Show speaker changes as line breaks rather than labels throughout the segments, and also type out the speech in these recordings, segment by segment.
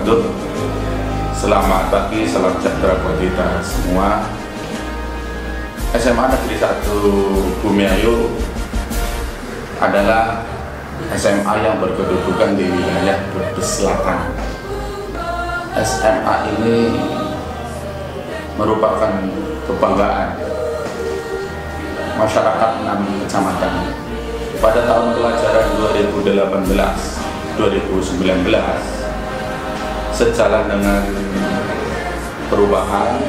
wabarakatuh. Selamat pagi, salam sejahtera buat kita semua. SMA Negeri 1 Bumiayu adalah SMA yang berkedudukan di wilayah Brebes Selatan. SMA ini merupakan kebanggaan masyarakat 6 kecamatan. Pada tahun pelajaran 2018-2019, sejalan dengan perubahan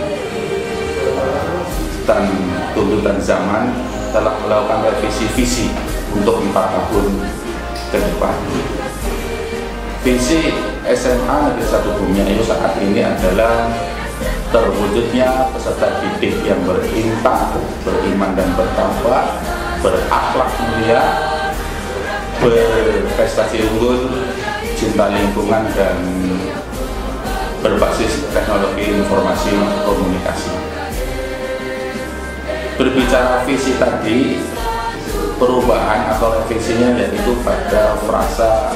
dan tuntutan zaman, telah melakukan revisi visi untuk 4 tahun ke depan. Visi SMA Negeri 1 Bumiayu saat ini adalah terwujudnya peserta didik yang beriman, dan bertakwa, berakhlak mulia, berprestasi unggul, cinta lingkungan, dan berbasis teknologi informasi komunikasi. Berbicara visi tadi, perubahan atau revisinya yaitu pada frasa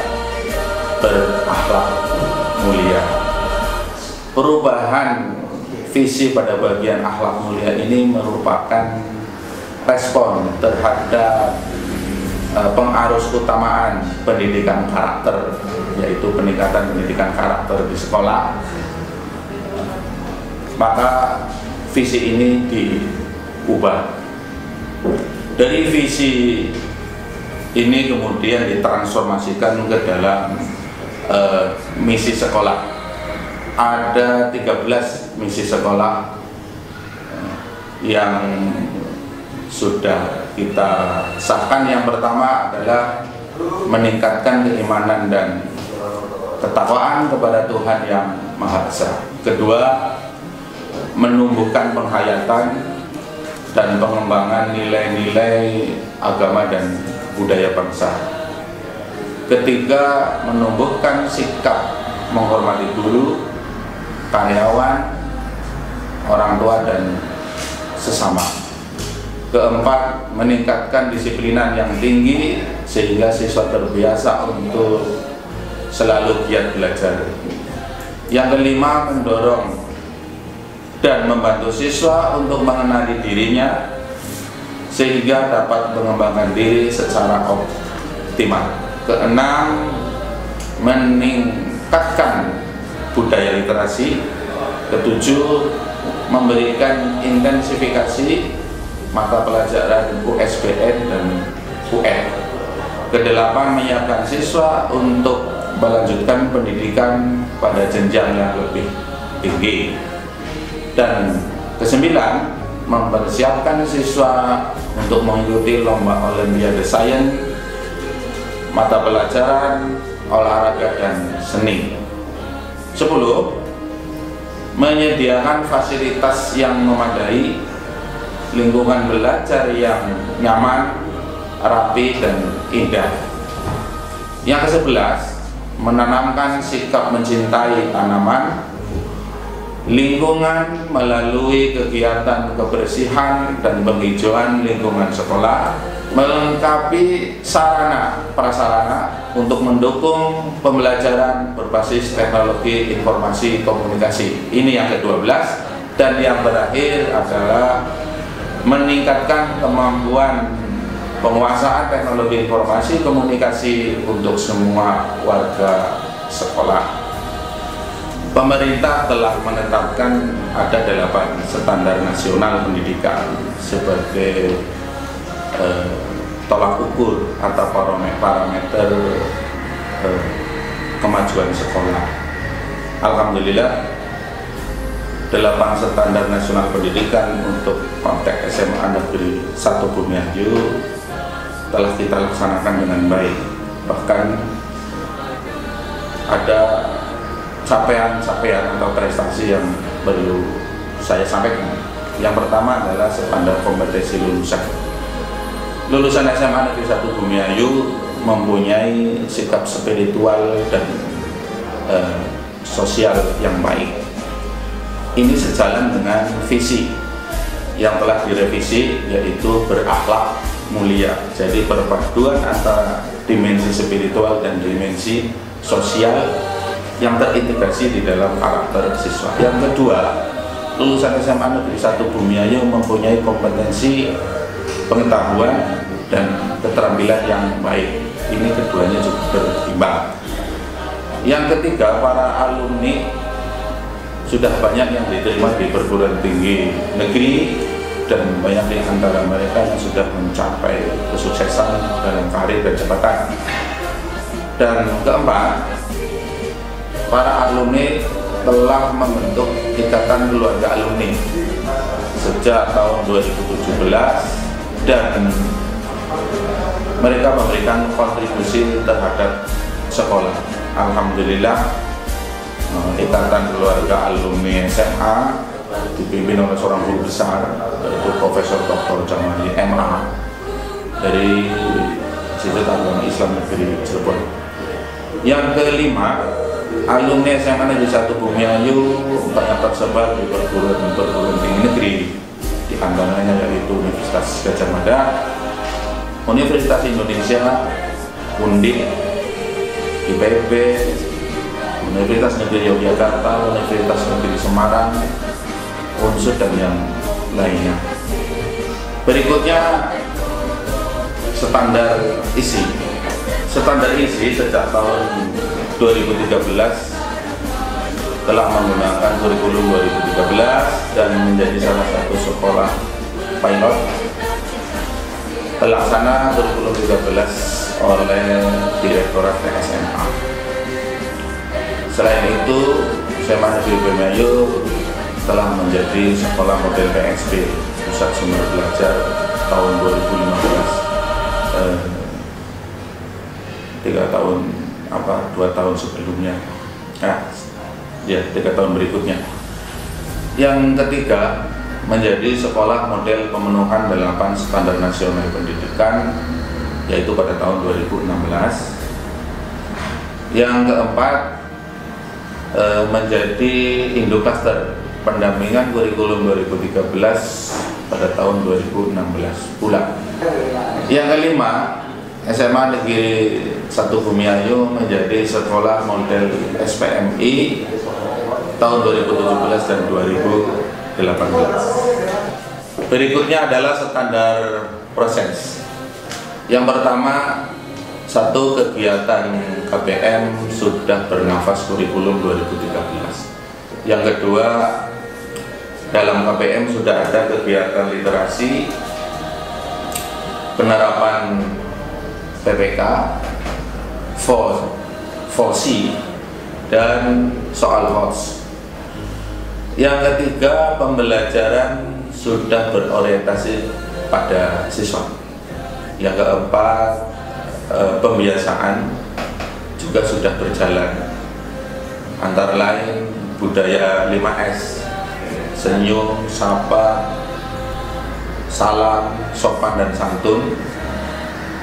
berakhlak mulia. Perubahan visi pada bagian akhlak mulia ini merupakan respon terhadap pengarus utamaan pendidikan karakter, yaitu peningkatan pendidikan karakter di sekolah. Maka visi ini diubah. Dari visi ini kemudian ditransformasikan ke dalam misi sekolah. Ada 13 misi sekolah yang sudah kita sahkan. Yang pertama adalah meningkatkan keimanan dan ketakwaan kepada Tuhan Yang Maha Esa. Kedua, menumbuhkan penghayatan dan pengembangan nilai-nilai agama dan budaya bangsa. Ketiga, menumbuhkan sikap menghormati guru, karyawan, orang tua, dan sesama. Keempat, meningkatkan disiplinan yang tinggi sehingga siswa terbiasa untuk selalu giat belajar. Yang kelima, mendorong dan membantu siswa untuk mengenali dirinya sehingga dapat mengembangkan diri secara optimal. Keenam, meningkatkan budaya literasi. Ketujuh, memberikan intensifikasi mata pelajaran USBN dan UN. Kedelapan, menyiapkan siswa untuk melanjutkan pendidikan pada jenjang yang lebih tinggi. Dan kesembilan, mempersiapkan siswa untuk mengikuti lomba Olimpiade Sains, mata pelajaran, olahraga, dan seni. 10, menyediakan fasilitas yang memadai, lingkungan belajar yang nyaman, rapi, dan indah. Yang ke-11, menanamkan sikap mencintai tanaman, lingkungan melalui kegiatan kebersihan dan penghijauan lingkungan sekolah, melengkapi sarana prasarana untuk mendukung pembelajaran berbasis teknologi informasi komunikasi. Ini yang ke-12. Dan yang terakhir adalah meningkatkan kemampuan penguasaan teknologi informasi komunikasi untuk semua warga sekolah. Pemerintah telah menetapkan ada 8 standar nasional pendidikan sebagai tolak ukur atau parameter kemajuan sekolah. Alhamdulillah, 8 standar nasional pendidikan untuk konteks SMA Negeri 1 Bumiayu telah kita laksanakan dengan baik. Bahkan ada capaian atau prestasi yang perlu saya sampaikan. Yang pertama adalah standar kompetensi lulusan. Lulusan SMA Negeri 1 Bumiayu mempunyai sikap spiritual dan sosial yang baik. Ini sejalan dengan visi yang telah direvisi, yaitu berakhlak mulia. Jadi perpaduan antara dimensi spiritual dan dimensi sosial yang terintegrasi di dalam karakter siswa. Yang kedua, lulusan SMA Negeri 1 Bumiayu mempunyai kompetensi, pengetahuan, dan keterampilan yang baik. Ini keduanya cukup berimbang. Yang ketiga, para alumni sudah banyak yang diterima di perguruan tinggi negeri dan banyak di antara mereka yang sudah mencapai kesuksesan dalam karir dan jabatan. Dan keempat, para alumni telah membentuk ikatan keluarga alumni sejak tahun 2017 dan mereka memberikan kontribusi terhadap sekolah. Alhamdulillah, ikatan keluarga alumni SMA dipimpin oleh seorang guru besar, yaitu Profesor Dr. Jamali MA dari Institut Agama Islam Negeri Cirebon. Yang kelima, alumni SMA Negeri 1 Bumiayu banyak tersebar di perguruan tinggi negeri, di antaranya yaitu Universitas Gadjah Mada, Universitas Indonesia, Undip, IPB, Universitas Negeri Yogyakarta, Universitas Negeri Semarang, Unsur, dan yang lainnya. Berikutnya, standar isi. Standar isi sejak tahun 2013 telah menggunakan kurikulum 2013 dan menjadi salah satu sekolah pilot pelaksana kurikulum 13 oleh Direktorat SMA. Selain itu, SMA Negeri Bumiayu telah menjadi sekolah model PSB, Pusat Sumber Belajar, tahun 2015. 2 tahun sebelumnya, 3 tahun berikutnya. Yang ketiga, menjadi sekolah model pemenuhan 8 standar nasional pendidikan, yaitu pada tahun 2016. Yang keempat, menjadi Indocluster pendampingan kurikulum 2013 pada tahun 2016 pula. Yang kelima, SMA Negeri 1 Bumiayu menjadi sekolah model SPMI tahun 2017 dan 2018. Berikutnya adalah standar proses. Yang pertama, satu kegiatan KPM sudah bernafas kurikulum 2013. Yang kedua, dalam KPM sudah ada kegiatan literasi, penerapan PPK, FOSI, dan soal HOTS. Yang ketiga, pembelajaran sudah berorientasi pada siswa. Yang keempat, pembiasaan juga sudah berjalan, antara lain budaya 5S, senyum, sapa, salam, sopan, dan santun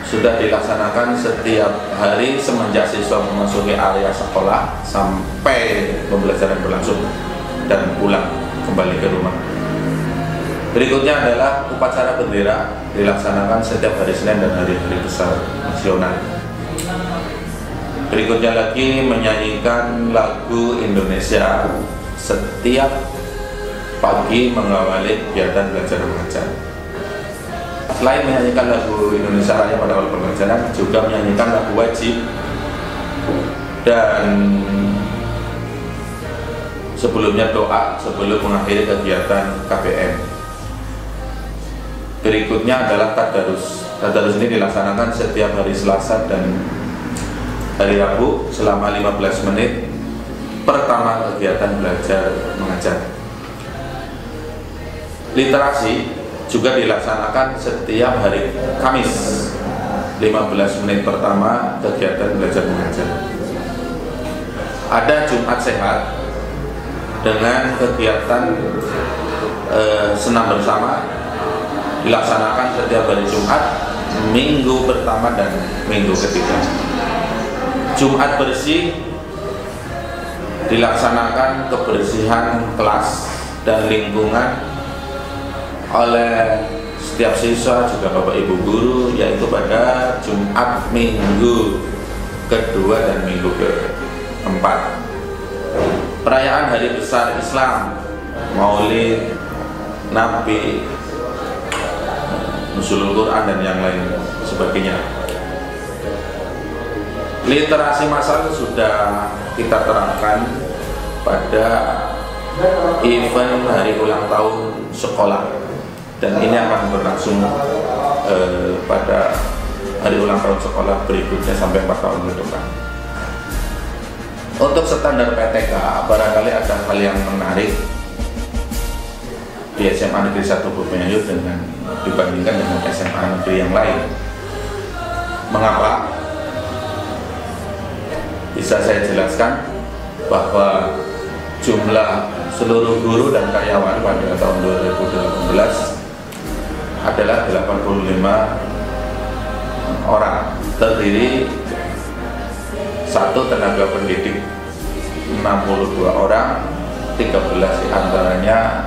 sudah dilaksanakan setiap hari semenjak siswa memasuki area sekolah sampai pembelajaran berlangsung dan pulang kembali ke rumah. Berikutnya adalah upacara bendera dilaksanakan setiap hari Senin dan hari-hari besar nasional. Berikutnya lagi, menyanyikan lagu Indonesia setiap pagi mengawali kegiatan belajar mengajar. Selain menyanyikan lagu Indonesia Raya pada awal pembelajaran, juga menyanyikan lagu wajib dan sebelumnya doa sebelum mengakhiri kegiatan KPM. Berikutnya adalah tadarus. Tadarus ini dilaksanakan setiap hari Selasa dan hari Rabu selama 15 menit pertama kegiatan belajar mengajar. Literasi juga dilaksanakan setiap hari Kamis 15 menit pertama kegiatan belajar mengajar. Ada Jumat Sehat dengan kegiatan senam bersama dilaksanakan setiap hari Jumat, minggu pertama dan minggu ketiga. Jumat bersih dilaksanakan kebersihan kelas dan lingkungan oleh setiap siswa juga Bapak Ibu guru, yaitu pada Jumat minggu kedua dan minggu keempat. perayaan hari besar Islam, Maulid Nabi, Nuzulul Quran dan yang lain sebagainya. Literasi massal sudah kita terapkan pada event hari ulang tahun sekolah, dan ini akan berlangsung pada hari ulang tahun sekolah berikutnya sampai 4 tahun ke depan. Untuk standar PTK, barangkali ada hal yang menarik di SMA Negeri 1 Bumiayu dengan dibandingkan dengan SMA negeri yang lain. Mengapa? Bisa saya jelaskan bahwa jumlah seluruh guru dan karyawan pada tahun 2018 adalah 85 orang, terdiri 1 tenaga pendidik 62 orang, 13 diantaranya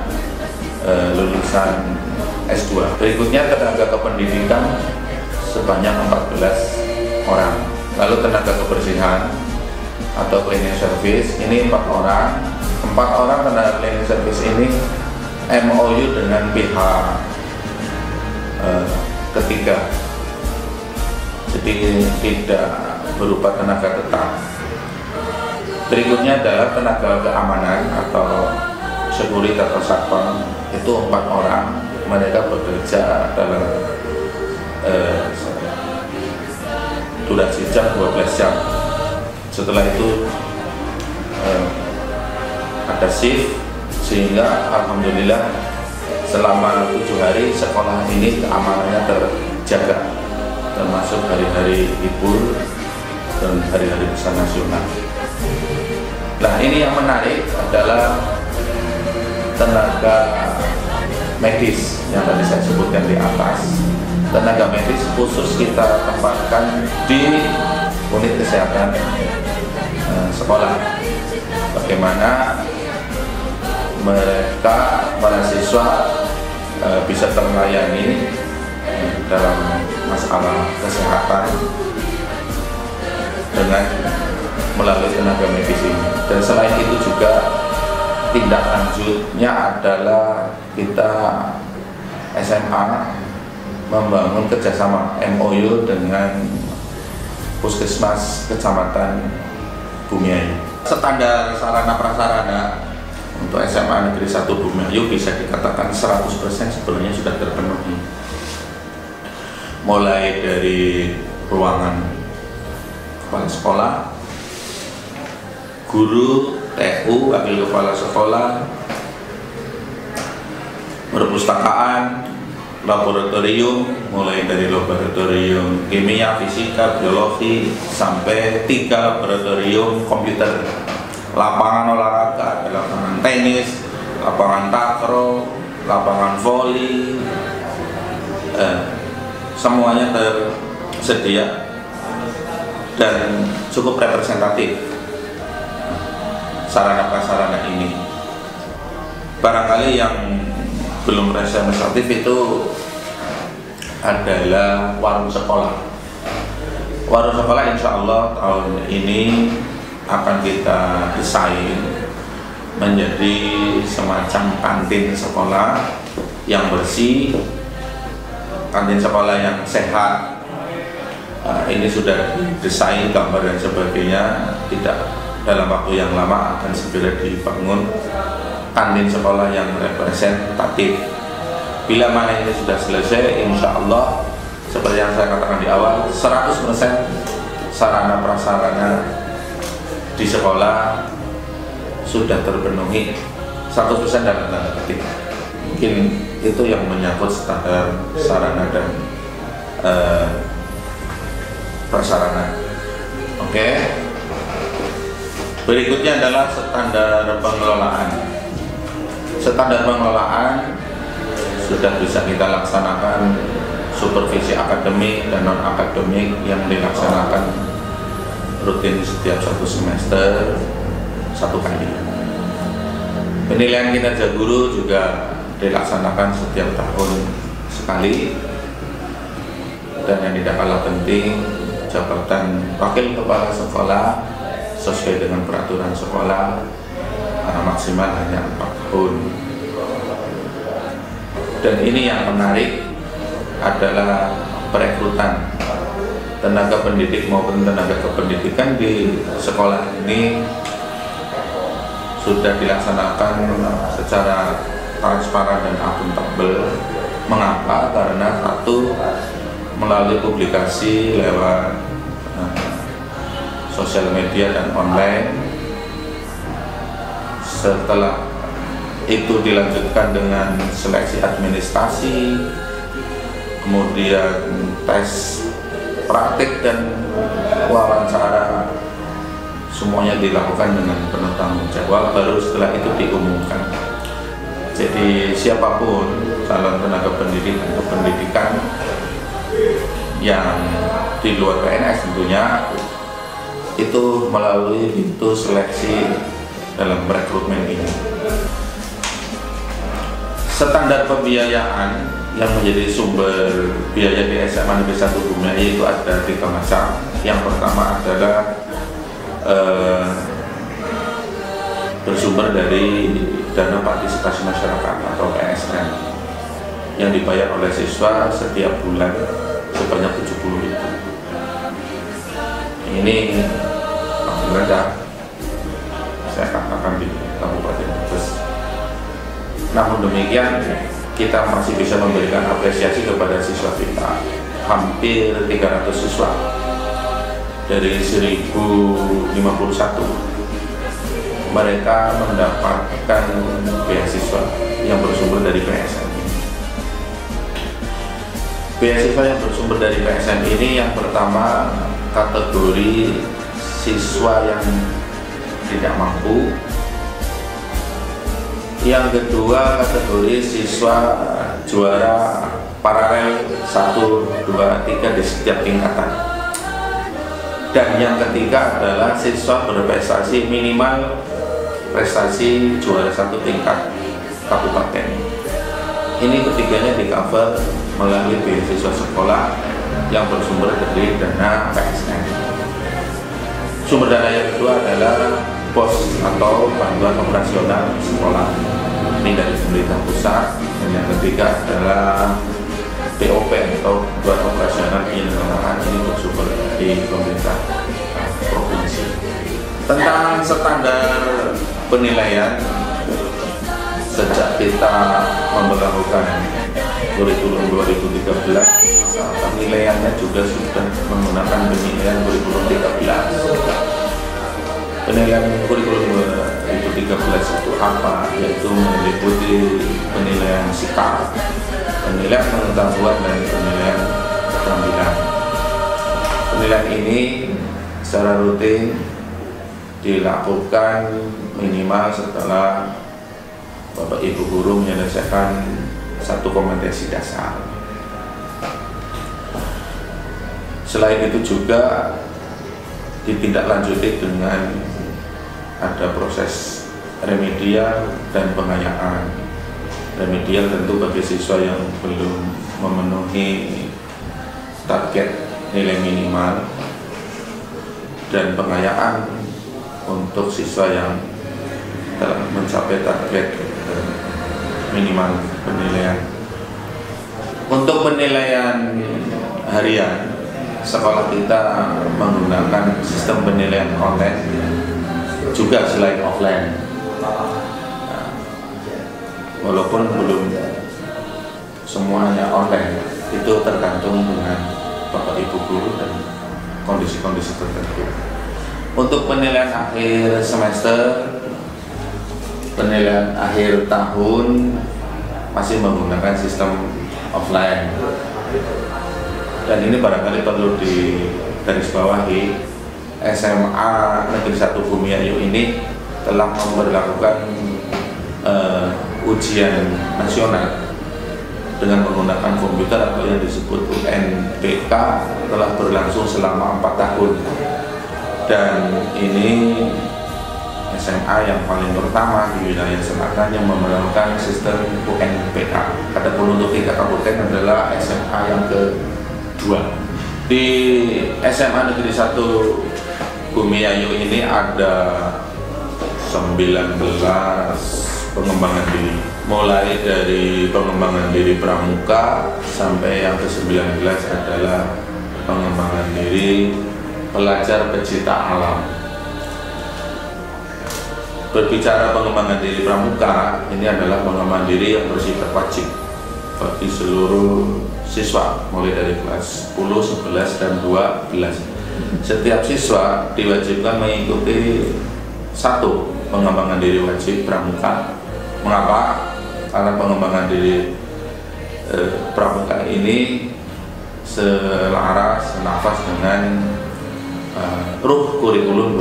lulusan S2. Berikutnya tenaga kependidikan sebanyak 14 orang. Lalu tenaga kebersihan atau cleaning service ini 4 orang. 4 orang tenaga cleaning service ini MOU dengan pihak ketiga, jadi tidak berupa tenaga tetap. Berikutnya adalah tenaga keamanan atau security atau satpam, itu 4 orang. Mereka bekerja dalam durasi jam 12 jam. Setelah itu ada shift, sehingga alhamdulillah selama 7 hari sekolah ini keamanannya terjaga, termasuk hari-hari libur dan hari-hari besar nasional. Nah, ini yang menarik adalah tenaga medis yang tadi saya sebutkan di atas. Tenaga medis khusus kita tempatkan di unit kesehatan sekolah. Bagaimana mereka mahasiswa bisa terlayani dalam masalah kesehatan dengan melalui tenaga medis ini. Dan selain itu juga tindak lanjutnya adalah kita SMA membangun kerjasama MOU dengan Puskesmas Kecamatan Bumiayu. Standar sarana prasarana untuk SMA Negeri 1 Bumiayu bisa dikatakan 100% sebenarnya sudah terpenuhi. Mulai dari ruangan kepala sekolah, guru, TU, wakil kepala sekolah, perpustakaan, laboratorium, mulai dari laboratorium kimia, fisika, biologi, sampai 3 laboratorium komputer, lapangan olahraga, lapangan tenis, lapangan takraw, lapangan voli, semuanya tersedia dan cukup representatif sarana prasarana ini. Barangkali yang belum representatif itu adalah warung sekolah. Warung sekolah insya Allah tahun ini akan kita desain menjadi semacam kantin sekolah yang bersih, kantin sekolah yang sehat. Ini sudah desain, gambar dan sebagainya, tidak dalam waktu yang lama akan segera dibangun kantin sekolah yang representatif. Bila mana ini sudah selesai, insya Allah seperti yang saya katakan di awal, 100% sarana prasarana di sekolah sudah terpenuhi, 100% dalam tanda petik. Mungkin itu yang menyangkut standar sarana dan prasarana. Oke. Berikutnya adalah standar pengelolaan. Standar pengelolaan sudah bisa kita laksanakan, supervisi akademik dan non akademik yang dilaksanakan rutin setiap 1 semester 1 kali. Penilaian kinerja guru juga dilaksanakan setiap tahun sekali. Dan yang tidak kalah penting, jabatan wakil kepala sekolah sesuai dengan peraturan sekolah maksimal hanya 4 tahun. Dan ini yang menarik adalah perekrutan tenaga pendidik maupun tenaga kependidikan di sekolah ini sudah dilaksanakan secara transparan dan akuntabel. Mengapa? Karena satu, melalui publikasi lewat sosial media dan online. Setelah itu dilanjutkan dengan seleksi administrasi, kemudian tes praktik dan wawancara, semuanya dilakukan dengan penuh tanggung jawab, baru setelah itu diumumkan. Jadi siapapun calon tenaga pendidik atau pendidikan yang di luar PNS tentunya itu melalui pintu seleksi dalam rekrutmen ini. Standar pembiayaan yang menjadi sumber biaya di SMA Negeri 1 Bumiayu itu ada 3 macam. Yang pertama adalah bersumber dari dana partisipasi masyarakat atau PSM yang dibayar oleh siswa setiap bulan sebanyak 70.000. Ini paling rendah, saya katakan, di Kabupaten Brebes. Namun demikian, kita masih bisa memberikan apresiasi kepada siswa kita. Hampir 300 siswa dari 1051 mereka mendapatkan beasiswa yang bersumber dari PSM. Beasiswa yang bersumber dari PSM ini yang pertama kategori siswa yang tidak mampu, yang kedua kategori siswa juara paralel 1, 2, 3 di setiap tingkatan, dan yang ketiga adalah siswa berprestasi minimal prestasi juara 1 tingkat kabupaten. Ini ketiganya di cover melalui beasiswa sekolah yang bersumber dari dana PSM. Sumber dana yang kedua adalah POS atau bantuan operasional sekolah, ini dari pemerintah pusat. Dan yang ketiga adalah BOP atau bantuan operasional penyelenggaraan, ini bersumber dari pemerintah provinsi. Tentang standar penilaian, sejak kita memperlakukan kurikulum 2013, penilaiannya juga sudah menggunakan penilaian kurikulum 13. Penilaian kurikulum 2013 itu apa? Yaitu meliputi penilaian sikap, penilaian pengetahuan, dan penilaian keterampilan. Penilaian ini secara rutin dilakukan minimal setelah Bapak Ibu guru menyelesaikan satu kompetensi dasar. Selain itu juga ditindaklanjuti dengan ada proses remedial dan pengayaan. Remedial tentu bagi siswa yang belum memenuhi target nilai minimal, dan pengayaan untuk siswa yang telah mencapai target minimal penilaian. Untuk penilaian harian, sekolah kita menggunakan sistem penilaian online juga selain offline. Walaupun belum semuanya online, itu tergantung dengan Bapak Ibu guru dan kondisi-kondisi tertentu. Untuk penilaian akhir semester, penilaian akhir tahun masih menggunakan sistem offline. Dan ini barangkali perlu digarisbawahi, SMA Negeri 1 Bumiayu ini telah memperlakukan ujian nasional dengan menggunakan komputer atau yang disebut UNBK, telah berlangsung selama 4 tahun. Dan ini SMA yang paling pertama di wilayah selatan yang memperlakukan sistem UNBK. Adapun untuk tingkat kabupaten adalah SMA yang kedua. Di SMA Negeri 1 Bumiayu ini ada pengembangan diri, mulai dari pengembangan diri pramuka sampai yang ke-19 adalah pengembangan diri pelajar pecinta alam. Berbicara pengembangan diri pramuka, ini adalah pengembangan diri yang bersifat wajib bagi seluruh siswa mulai dari kelas 10, 11, dan 12. Setiap siswa diwajibkan mengikuti satu pengembangan diri wajib pramuka. Mengapa? Karena pengembangan diri pramuka ini selaras, senafas dengan ruh kurikulum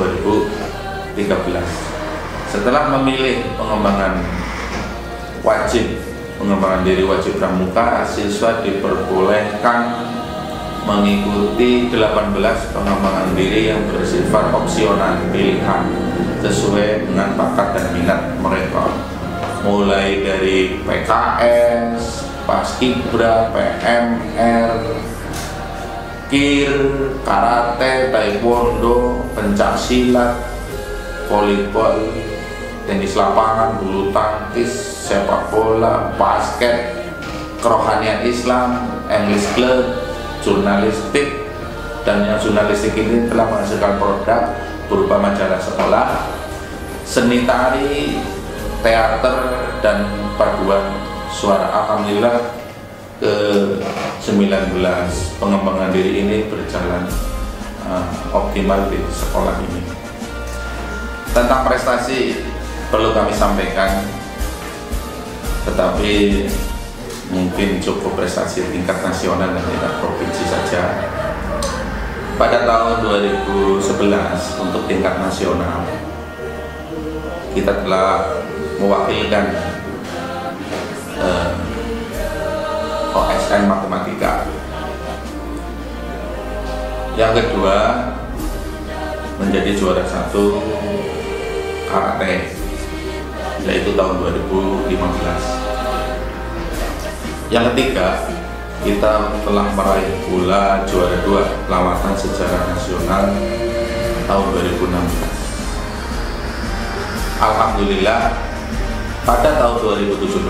2013. Setelah memilih pengembangan diri wajib pramuka, siswa diperbolehkan mengikuti 18 pengembangan diri yang bersifat opsional pilihan sesuai dengan bakat dan minat mereka, mulai dari PKS, Paskibra, PMR, KIR, karate, taekwondo, pencaksilat, volleyball, tenis lapangan, bulu tangkis, sepak bola, basket, kerohanian Islam, English club, jurnalistik. Dan yang jurnalistik ini telah menghasilkan produk berupa majalah sekolah, seni tari, teater, dan paduan suara. Alhamdulillah ke-19 pengembangan diri ini berjalan optimal di sekolah ini. Tentang prestasi perlu kami sampaikan, tetapi mungkin cukup prestasi tingkat nasional dan tingkat provinsi saja. Pada tahun 2011 untuk tingkat nasional kita telah mewakilkan OSN Matematika. Yang kedua menjadi juara 1 karate, yaitu tahun 2015. Yang ketiga, kita telah meraih pula juara 2 lawatan sejarah nasional tahun 2016. Alhamdulillah, pada tahun 2017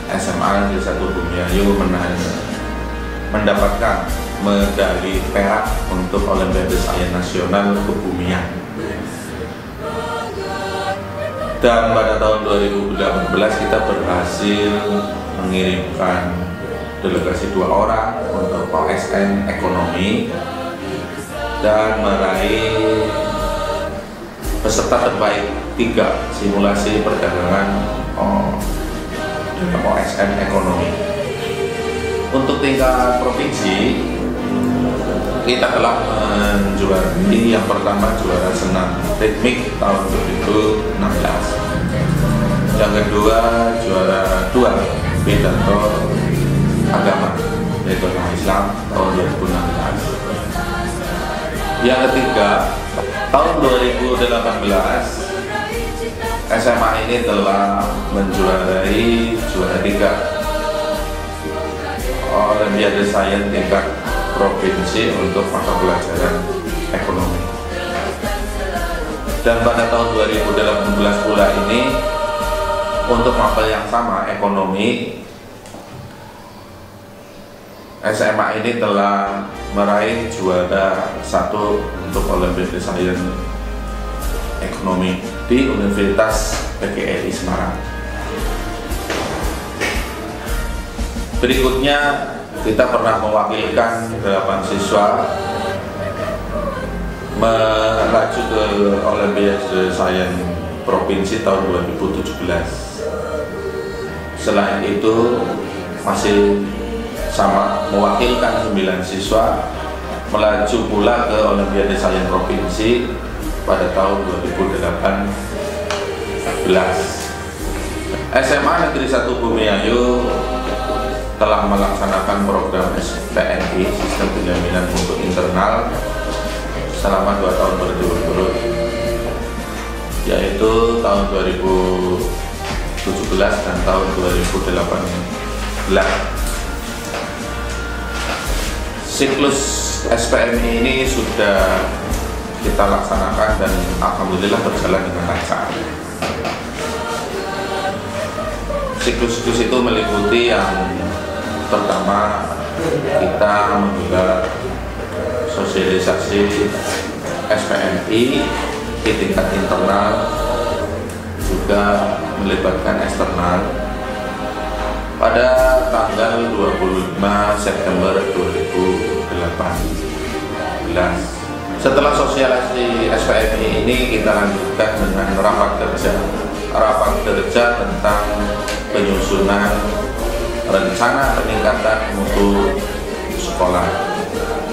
SMA Negeri 1 Bumiayu mendapatkan medali perak untuk Olimpiade Sains Nasional Kebumian. Dan pada tahun 2018 kita berhasil mengirimkan delegasi 2 orang untuk OSN Ekonomi dan meraih peserta terbaik 3 simulasi perdagangan dalam OSN Ekonomi. Untuk tingkat provinsi kita telah menjuarai yang pertama juara senam ritmik tahun 2016, yang kedua juara 2 pidato agama yaitu Islam tahun 2016, yang ketiga tahun 2018 SMA ini telah menjuarai juara 3 Olimpiade Sains tingkat provinsi untuk mata pelajaran ekonomi. Dan pada tahun 2018 pula ini untuk mapel yang sama ekonomi, SMA ini telah meraih juara 1 untuk Olimpiade Sains Ekonomi di Universitas PGRI Semarang. Berikutnya kita pernah mewakilkan 8 siswa melaju ke Olimpiade Sains Provinsi tahun 2017. Selain itu masih sama mewakilkan 9 siswa melaju pula ke Olimpiade Sains Provinsi pada tahun 2018. SMA Negeri 1 Bumiayu telah melaksanakan program SPNI Sistem Penjaminan Mutu Internal selama 2 tahun berturut-turut, yaitu tahun 2017 dan tahun 2018. Siklus SPMI ini sudah kita laksanakan dan alhamdulillah berjalan dengan lancar. Siklus-siklus itu meliputi yang pertama, kita menggelar sosialisasi SPMI di tingkat internal, juga melibatkan eksternal pada tanggal 25 September 2018. Setelah sosialisasi SPMI ini kita lanjutkan dengan rapat kerja tentang penyusunan rencana peningkatan mutu sekolah.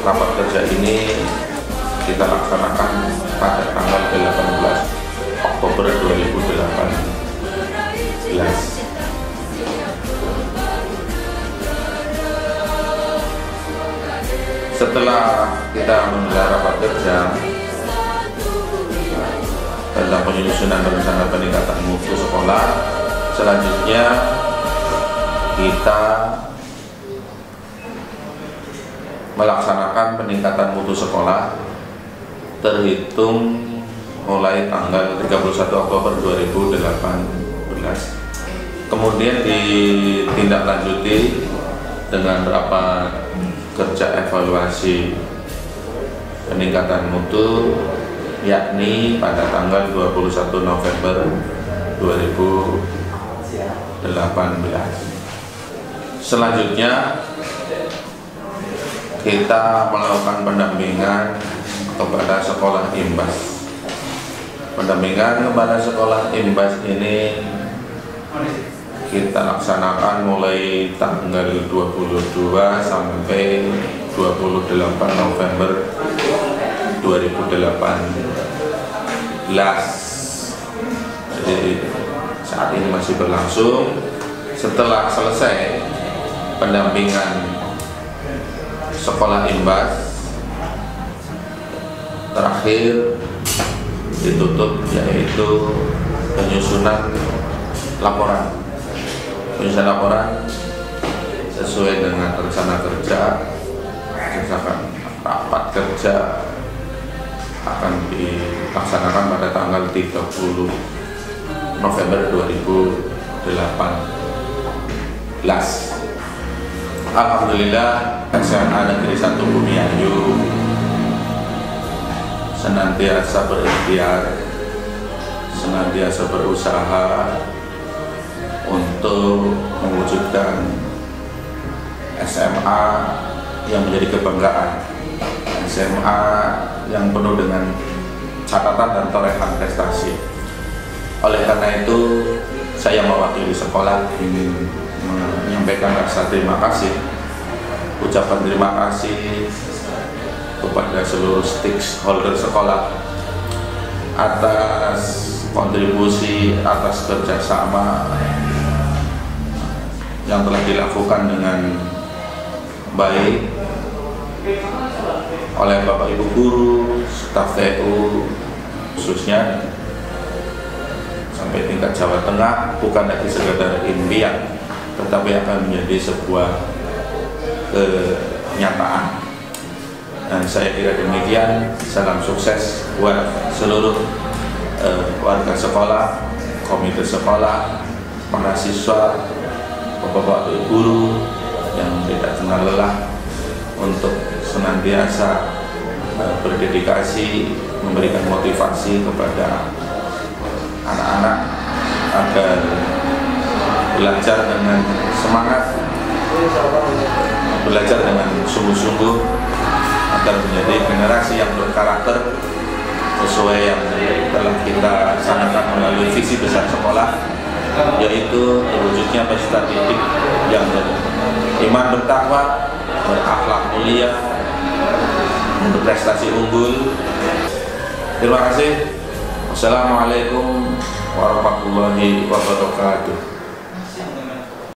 Rapat kerja ini kita laksanakan pada tanggal 18 Oktober 2018. Setelah kita menggelar rapat kerja tentang penyusunan rencana peningkatan mutu sekolah, selanjutnya kita melaksanakan peningkatan mutu sekolah terhitung mulai tanggal 31 Oktober 2018. Kemudian ditindaklanjuti dengan rapat kerja evaluasi peningkatan mutu, yakni pada tanggal 21 November 2018. Selanjutnya kita melakukan pendampingan kepada sekolah imbas. Pendampingan kepada sekolah imbas ini kita laksanakan mulai tanggal 22 sampai 28 November 2018. Jadi saat ini masih berlangsung. Setelah selesai pendampingan sekolah imbas, terakhir ditutup yaitu penyusunan laporan. Penyusunan laporan sesuai dengan rencana kerja, misalkan rapat kerja akan dilaksanakan pada tanggal 30 November 2018. Alhamdulillah SMA Negeri 1 Bumiayu senantiasa berikhtiar, senantiasa berusaha untuk mewujudkan SMA yang menjadi kebanggaan, SMA yang penuh dengan catatan dan torehan prestasi. Oleh karena itu, saya mewakili sekolah ingin menyampaikan rasa terima kasih, ucapan terima kasih kepada seluruh stakeholder sekolah atas kontribusi, atas kerjasama yang telah dilakukan dengan baik oleh Bapak Ibu guru, staf TU khususnya sampai tingkat Jawa Tengah, bukan lagi sekedar impian, tetapi akan menjadi sebuah kenyataan. Dan saya kira demikian. Salam sukses buat seluruh warga sekolah, komite sekolah, para siswa, bapak-bapak guru yang tidak kenal lelah untuk senantiasa berdedikasi memberikan motivasi kepada anak-anak agar belajar dengan semangat, belajar dengan sungguh-sungguh agar menjadi generasi yang berkarakter sesuai yang telah kita laksanakan melalui visi besar sekolah, yaitu terwujudnya peserta didik yang beriman, bertakwa, berakhlak mulia, berprestasi unggul. Terima kasih. Wassalamualaikum warahmatullahi wabarakatuh.